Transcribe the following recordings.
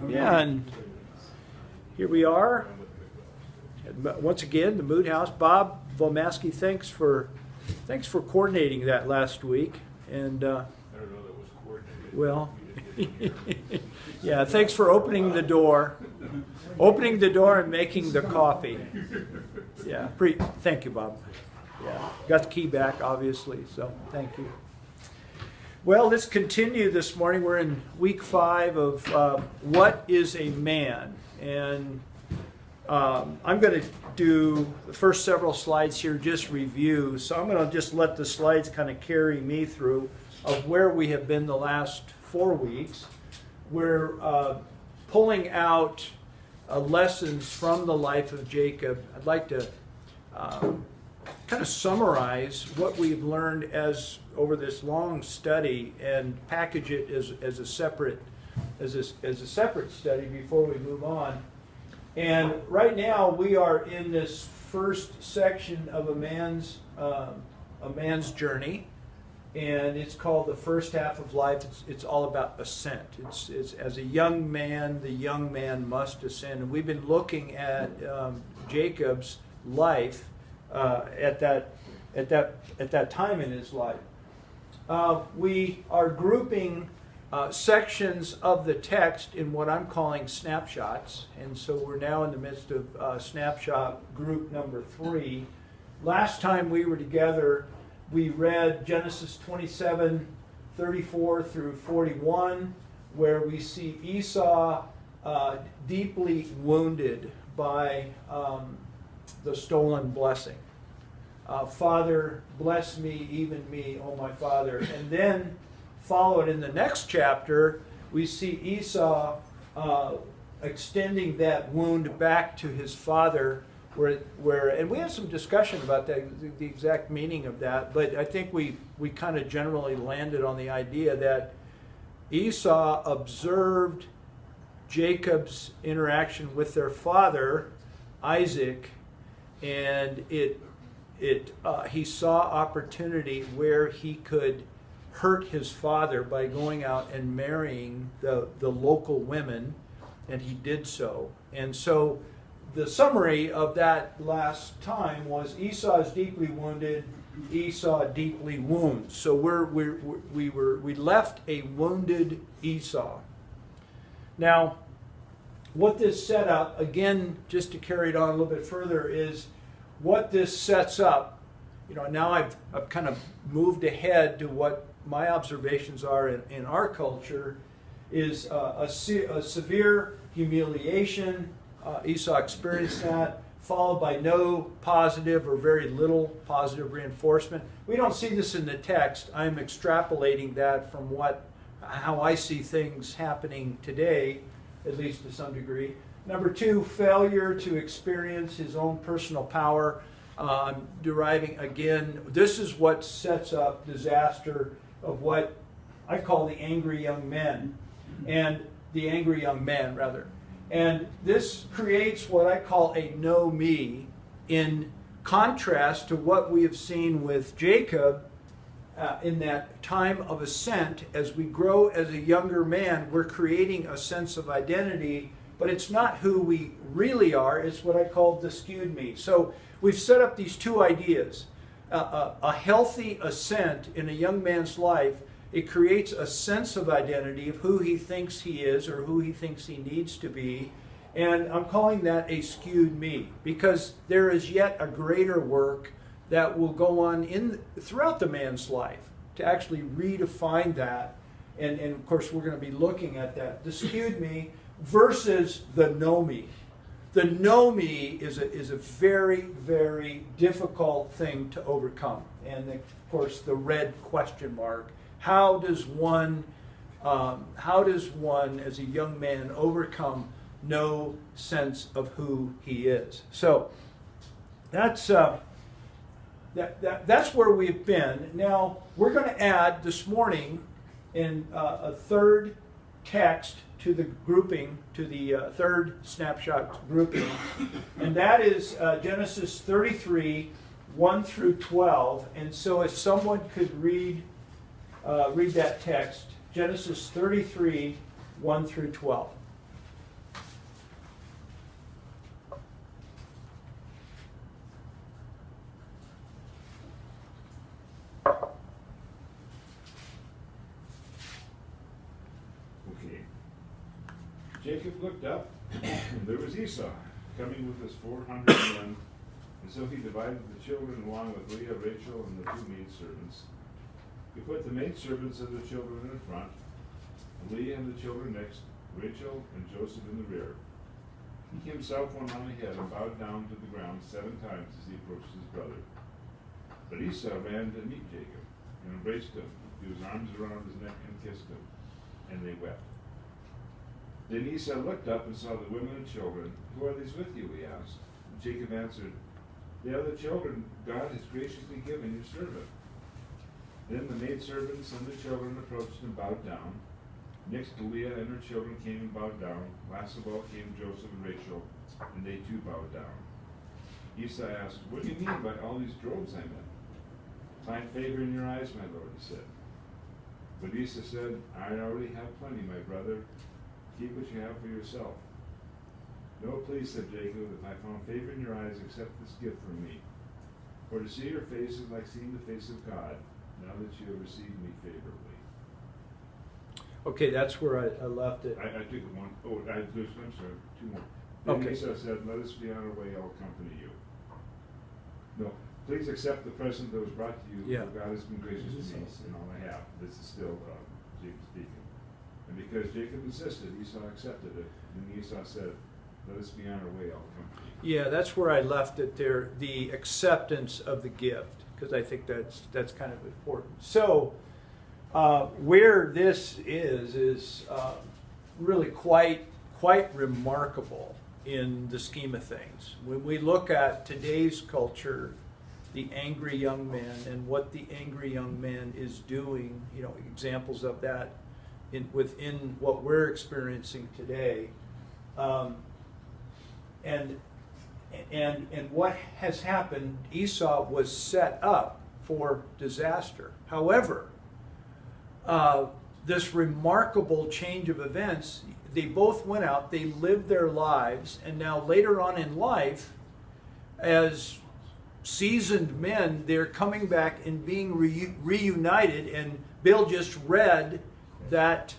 Yeah, and here we are. Once again, the Mood House. Bob Vomaski, thanks for coordinating that last week. And I don't know that was coordinated. well, yeah, thanks for opening the door and making the coffee. Yeah, thank you, Bob. Yeah, got the key back, obviously, so thank you. Well, let's continue this morning. We're in week 5 of What is a Man? And I'm going to do the first several slides here, just review. So I'm going to just let the slides kind of carry me through of where we have been the last 4 weeks. We're pulling out lessons from the life of Jacob. I'd like to kind of summarize what we've learned over this long study and package it as a separate study before we move on. And right now we are in this first section of a man's journey, and it's called the first half of life. It's all about ascent. It's as a young man, the young man must ascend. And we've been looking at Jacob's life at that time in his life. We are grouping sections of the text in what I'm calling snapshots, and so we're now in the midst of snapshot group number 3. Last time we were together, we read Genesis 27:34 through 41, where we see Esau deeply wounded by the stolen blessing. Father, bless me, even me, O my father. And then followed in the next chapter, we see Esau extending that wound back to his father, where and we had some discussion about that, the exact meaning of that, but I think we kind of generally landed on the idea that Esau observed Jacob's interaction with their father, Isaac, and he saw opportunity where he could hurt his father by going out and marrying the local women, and he did so. And so the summary of that last time was Esau is deeply wounded, Esau deeply wounds. So we left a wounded Esau. Now, what this set up, again, just to carry it on a little bit further, is what this sets up. Now I've kind of moved ahead to what my observations are in our culture is a severe humiliation. Esau experienced that, followed by no positive or very little positive reinforcement. We don't see this in the text. I'm extrapolating that from how I see things happening today, at least to some degree. Number 2, failure to experience his own personal power. I'm deriving, again, this is what sets up disaster of what I call the angry young men, and the angry young man, rather. And this creates what I call a know me, in contrast to what we have seen with Jacob in that time of ascent. As we grow as a younger man, we're creating a sense of identity, but it's not who we really are. It's what I call the skewed me. So we've set up these two ideas. A healthy ascent in a young man's life, it creates a sense of identity of who he thinks he is or who he thinks he needs to be. And I'm calling that a skewed me, because there is yet a greater work that will go on throughout the man's life to actually redefine that. And of course, we're going to be looking at that. The skewed me versus the know me. The know me is a very, very difficult thing to overcome. And of course, the red question mark. How does one as a young man overcome no sense of who he is? So that's where we've been. Now we're going to add this morning in a third text to the grouping, to the third snapshot grouping, and that is Genesis 33, 1 through 12. And so if someone could read that text, Genesis 33, 1 through 12. Jacob looked up, and there was Esau coming with his 400 men, and so he divided the children along with Leah, Rachel, and the 2 maidservants. He put the maidservants of the children in the front, and Leah and the children next, Rachel and Joseph in the rear. He himself went on ahead and bowed down to the ground 7 times as he approached his brother. But Esau ran to meet Jacob and embraced him, threw his arms around his neck and kissed him, and they wept. Then Esau looked up and saw the women and children. Who are these with you? He asked. And Jacob answered, They are the children God has graciously given your servant. Then the maidservants and the children approached and bowed down. Next, Leah and her children came and bowed down. Last of all came Joseph and Rachel, and they too bowed down. Esau asked, What do you mean by all these droves I'm in? Find favor in your eyes, my lord, he said. But Esau said, I already have plenty, my brother. Keep what you have for yourself. No, please, said Jacob, if I found favor in your eyes, accept this gift from me. For to see your face is like seeing the face of God, now that you have received me favorably. Okay, that's where I left it. I took one. Oh, I'm sorry, 2 more. Then Okay. Esau said, Let us be on our way, I'll accompany you. No, please accept the present that was brought to you, Yeah. for God has been gracious to me in all I have. This is still Jacob speaking. And because Jacob insisted, Esau accepted it. And Esau said, Let us be on our way, I'll accompany you. Yeah, that's where I left it there, the acceptance of the gift, because I think that's kind of important. So, where this is really quite remarkable in the scheme of things. When we look at today's culture, the angry young man and what the angry young man is doing, examples of that within what we're experiencing today, and what has happened, Esau was set up for disaster. However, this remarkable change of events, they both went out, they lived their lives, and now later on in life, as seasoned men, they're coming back and being reunited, and Bill just read that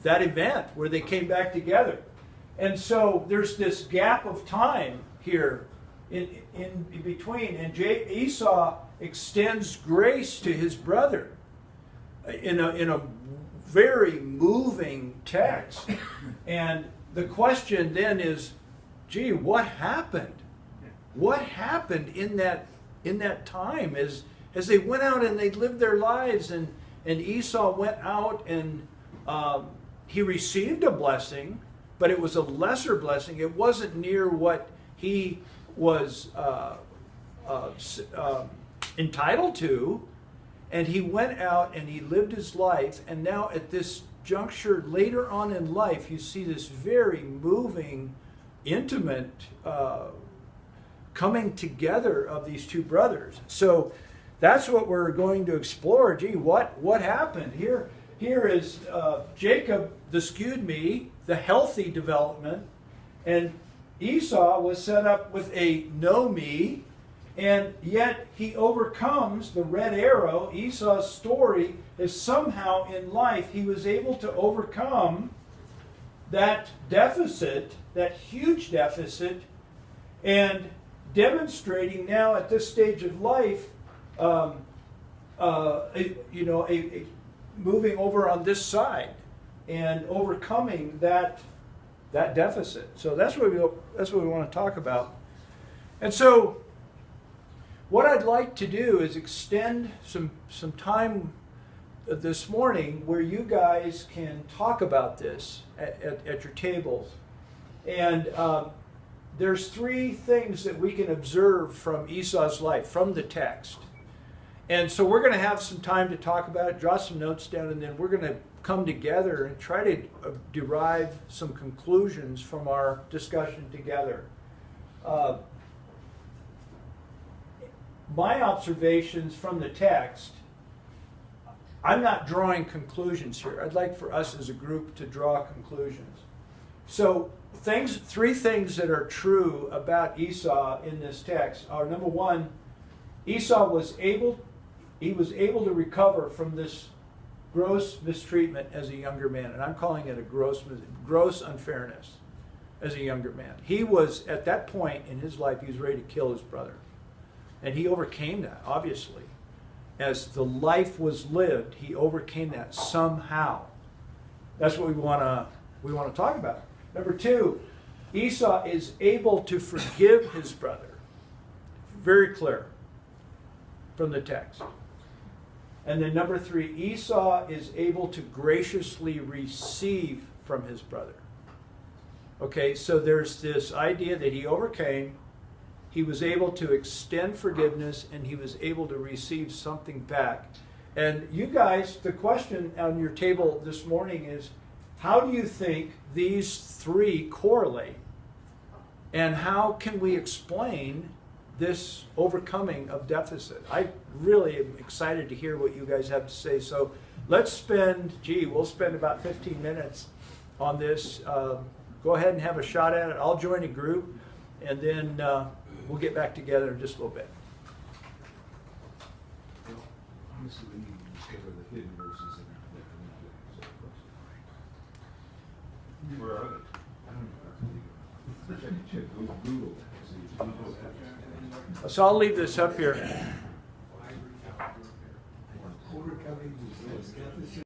event where they came back together. And so there's this gap of time here in between, and Esau extends grace to his brother in a very moving text. And the question then is, gee, what happened? What happened in that time as they went out and they lived their lives, and Esau went out and he received a blessing, but it was a lesser blessing. It wasn't near what he was entitled to. And he went out and he lived his life, and now at this juncture later on in life, you see this very moving, intimate coming together of these 2 brothers. So that's what we're going to explore. Gee, what happened? Here is Jacob, the skewed me, the healthy development, and Esau was set up with a no me, and yet he overcomes the red arrow. Esau's story is somehow in life he was able to overcome that deficit, that huge deficit, and demonstrating now at this stage of life, moving over on this side and overcoming that deficit. So that's what we want to talk about. And so what I'd like to do is extend some time this morning where you guys can talk about this at your tables. And there's 3 things that we can observe from Esau's life, from the text. And so we're going to have some time to talk about it, draw some notes down, and then we're going to come together and try to derive some conclusions from our discussion together. My observations from the text, I'm not drawing conclusions here. I'd like for us as a group to draw conclusions. So 3 things that are true about Esau in this text are, number 1, Esau was able to recover from this gross mistreatment as a younger man, and I'm calling it a gross unfairness as a younger man. He was, at that point in his life, he was ready to kill his brother. And he overcame that, obviously. As the life was lived, he overcame that somehow. That's what we want to talk about. Number 2, Esau is able to forgive his brother. Very clear from the text. And then number 3, Esau is able to graciously receive from his brother. Okay, so there's this idea that he overcame, he was able to extend forgiveness, and he was able to receive something back. And you guys, the question on your table this morning is, how do you think these 3 correlate? And how can we explain this overcoming of deficit? I really am excited to hear what you guys have to say. So let's spend, we'll spend about 15 minutes on this. Go ahead and have a shot at it. I'll join a group, and then we'll get back together in just a little bit. Honestly, we need to discover the hidden verses in our Where are they? I don't know. Check Google. So I'll leave this up here.